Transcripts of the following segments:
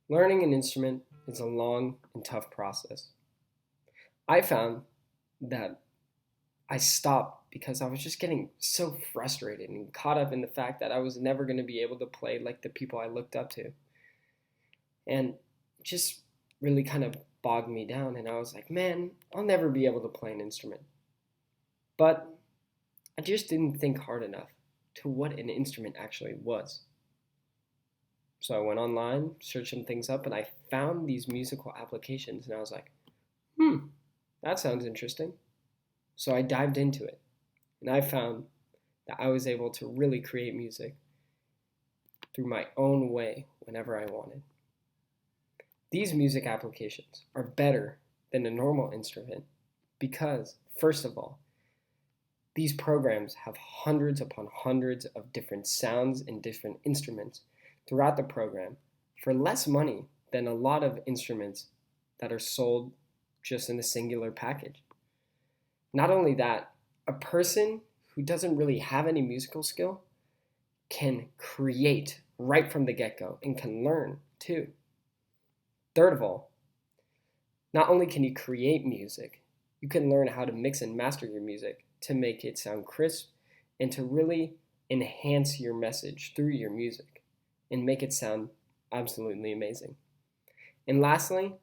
Learning an instrument is a long and tough process. I found that I stopped because I was just getting so frustrated and caught up in the fact that I was never going to be able to play like the people I looked up to. And just really kind of bogged me down. And I was like, man, I'll never be able to play an instrument. But I just didn't think hard enough to what an instrument actually was. So I went online, searched some things up, and I found these musical applications. And I was like, that sounds interesting. So I dived into it. And I found that I was able to really create music through my own way whenever I wanted. These music applications are better than a normal instrument because, first of all, these programs have hundreds upon hundreds of different sounds and different instruments throughout the program for less money than a lot of instruments that are sold just in a singular package. Not only that, a person who doesn't really have any musical skill can create right from the get-go and can learn too. Third of all, not only can you create music, you can learn how to mix and master your music to make it sound crisp and to really enhance your message through your music and make it sound absolutely amazing. And lastly,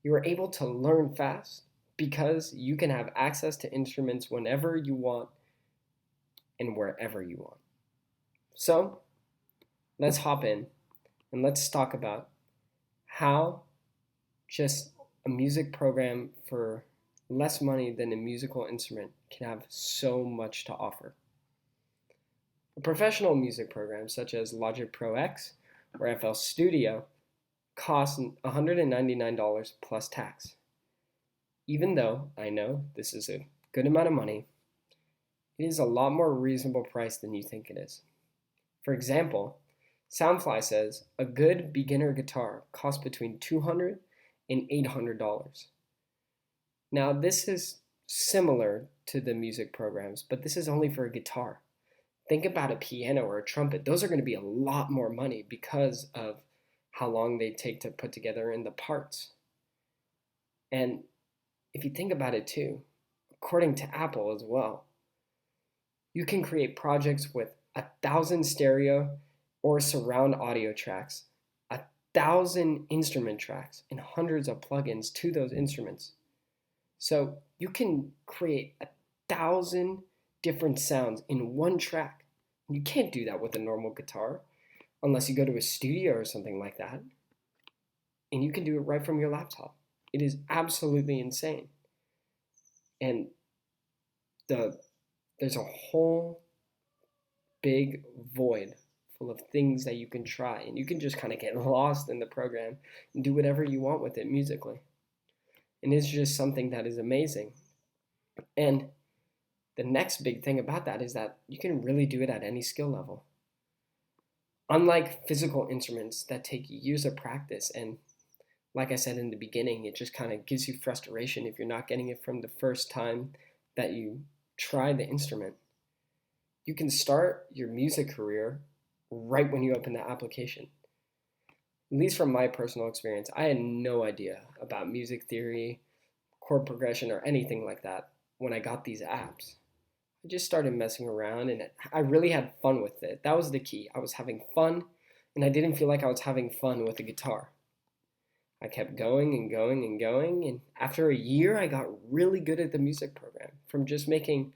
you are able to learn fast because you can have access to instruments whenever you want and wherever you want. So let's hop in and let's talk about how just a music program for less money than a musical instrument can have so much to offer. A professional music program such as Logic Pro X or FL Studio costs $199 plus tax. Even though I know this is a good amount of money, it is a lot more reasonable price than you think it is. For example, Soundfly says a good beginner guitar costs between $200 and $800. Now, this is similar to the music programs, but this is only for a guitar. Think about a piano or a trumpet. Those are going to be a lot more money because of how long they take to put together in the parts. And if you think about it too, according to Apple as well, you can create projects with 1,000 stereo or surround audio tracks, 1,000 instrument tracks, and hundreds of plugins to those instruments. So you can create 1,000 different sounds in one track. You can't do that with a normal guitar unless you go to a studio or something like that. And you can do it right from your laptop. It is absolutely insane. And there's a whole big void full of things that you can try. And you can just kind of get lost in the program and do whatever you want with it musically. And it's just something that is amazing. And the next big thing about that is that you can really do it at any skill level. Unlike physical instruments that take years of practice, and like I said in the beginning, it just kind of gives you frustration if you're not getting it from the first time that you try the instrument. You can start your music career right when you open the application. At least from my personal experience, I had no idea about music theory, chord progression, or anything like that when I got these apps. I just started messing around and I really had fun with it. That was the key. I was having fun and I didn't feel like I was having fun with a guitar. I kept going and going and going, and after a year I got really good at the music program from just making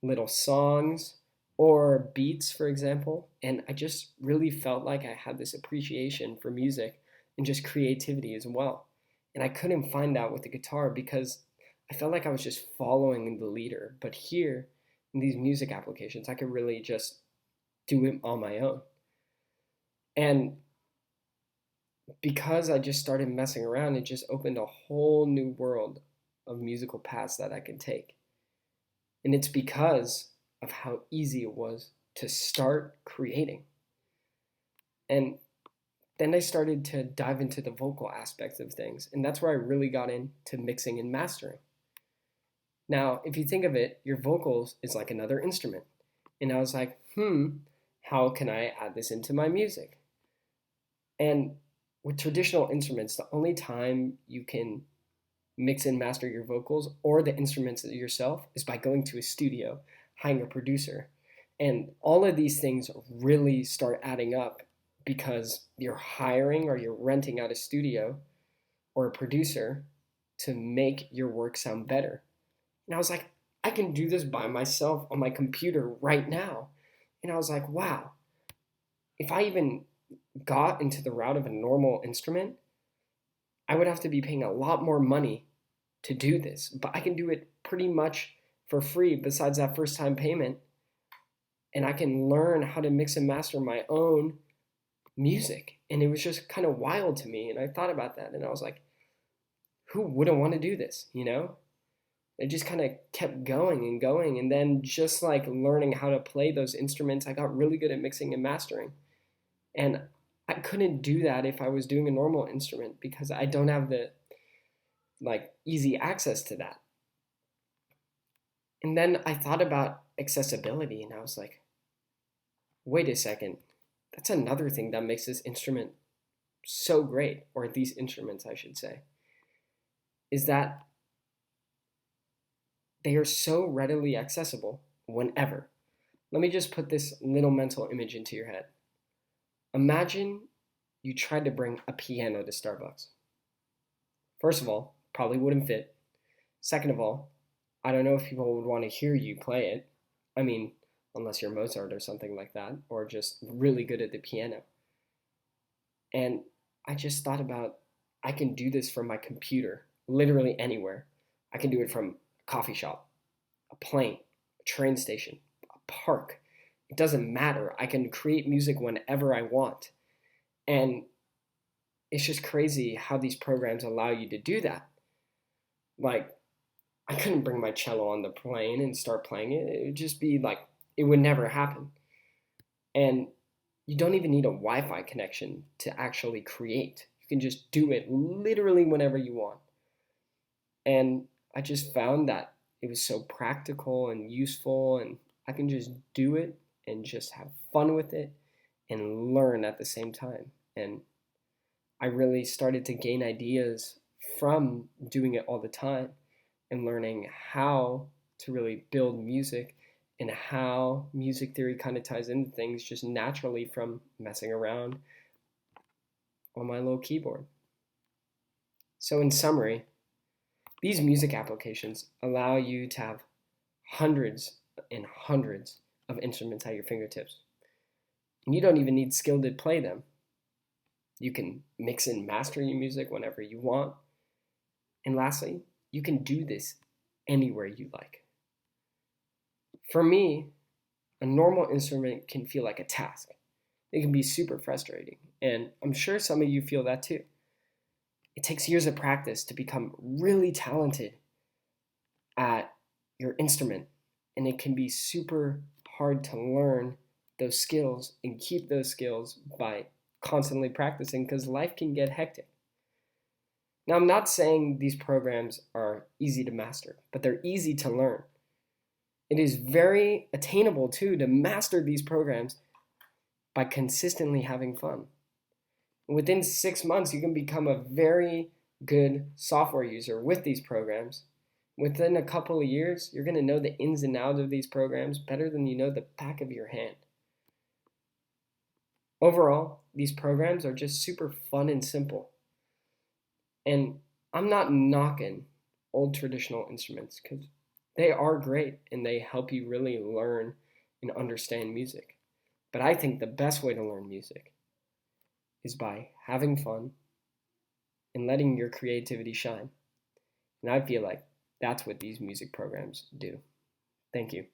little songs or beats, for example, and I just really felt like I had this appreciation for music and just creativity as well. And I couldn't find that with the guitar because I felt like I was just following the leader. But here, in these music applications, I could really just do it on my own. And because I just started messing around, it just opened a whole new world of musical paths that I could take. And it's because of how easy it was to start creating. And then I started to dive into the vocal aspects of things. And that's where I really got into mixing and mastering. Now, if you think of it, your vocals is like another instrument. And I was like, how can I add this into my music? And with traditional instruments, the only time you can mix and master your vocals or the instruments yourself is by going to a studio, hiring a producer. And all of these things really start adding up because you're hiring or you're renting out a studio or a producer to make your work sound better. And I was like, I can do this by myself on my computer right now. And I was like, wow, if I even got into the route of a normal instrument, I would have to be paying a lot more money to do this. But I can do it pretty much for free besides that first time payment. And I can learn how to mix and master my own music. And it was just kind of wild to me. And I thought about that and I was like, who wouldn't want to do this? It just kind of kept going and going. And then just like learning how to play those instruments, I got really good at mixing and mastering. And I couldn't do that if I was doing a normal instrument because I don't have the like easy access to that. And then I thought about accessibility and I was like, wait a second, that's another thing that makes this instrument so great, or these instruments, I should say, is that they are so readily accessible whenever. Let me just put this little mental image into your head. Imagine you tried to bring a piano to Starbucks. First of all, probably wouldn't fit. Second of all, I don't know if people would want to hear you play it. I mean, unless you're Mozart or something like that, or just really good at the piano. And I just thought about, I can do this from my computer, literally anywhere. I can do it from a coffee shop, a plane, a train station, a park. It doesn't matter. I can create music whenever I want. And it's just crazy how these programs allow you to do that. Like, I couldn't bring my cello on the plane and start playing it. It would just be like, it would never happen. And you don't even need a Wi-Fi connection to actually create. You can just do it literally whenever you want. And I just found that it was so practical and useful, and I can just do it and just have fun with it and learn at the same time. And I really started to gain ideas from doing it all the time and learning how to really build music and how music theory kind of ties into things just naturally from messing around on my little keyboard. So in summary, these music applications allow you to have hundreds and hundreds of instruments at your fingertips. And you don't even need skill to play them. You can mix and master your music whenever you want. And lastly, you can do this anywhere you like. For me, a normal instrument can feel like a task. It can be super frustrating, and I'm sure some of you feel that too. It takes years of practice to become really talented at your instrument, and it can be super hard to learn those skills and keep those skills by constantly practicing because life can get hectic. Now, I'm not saying these programs are easy to master, but they're easy to learn. It is very attainable too to master these programs by consistently having fun. Within 6 months, you can become a very good software user with these programs. Within a couple of years, you're going to know the ins and outs of these programs better than you know the back of your hand. Overall, these programs are just super fun and simple. And I'm not knocking old traditional instruments because they are great and they help you really learn and understand music. But I think the best way to learn music is by having fun and letting your creativity shine. And I feel like that's what these music programs do. Thank you.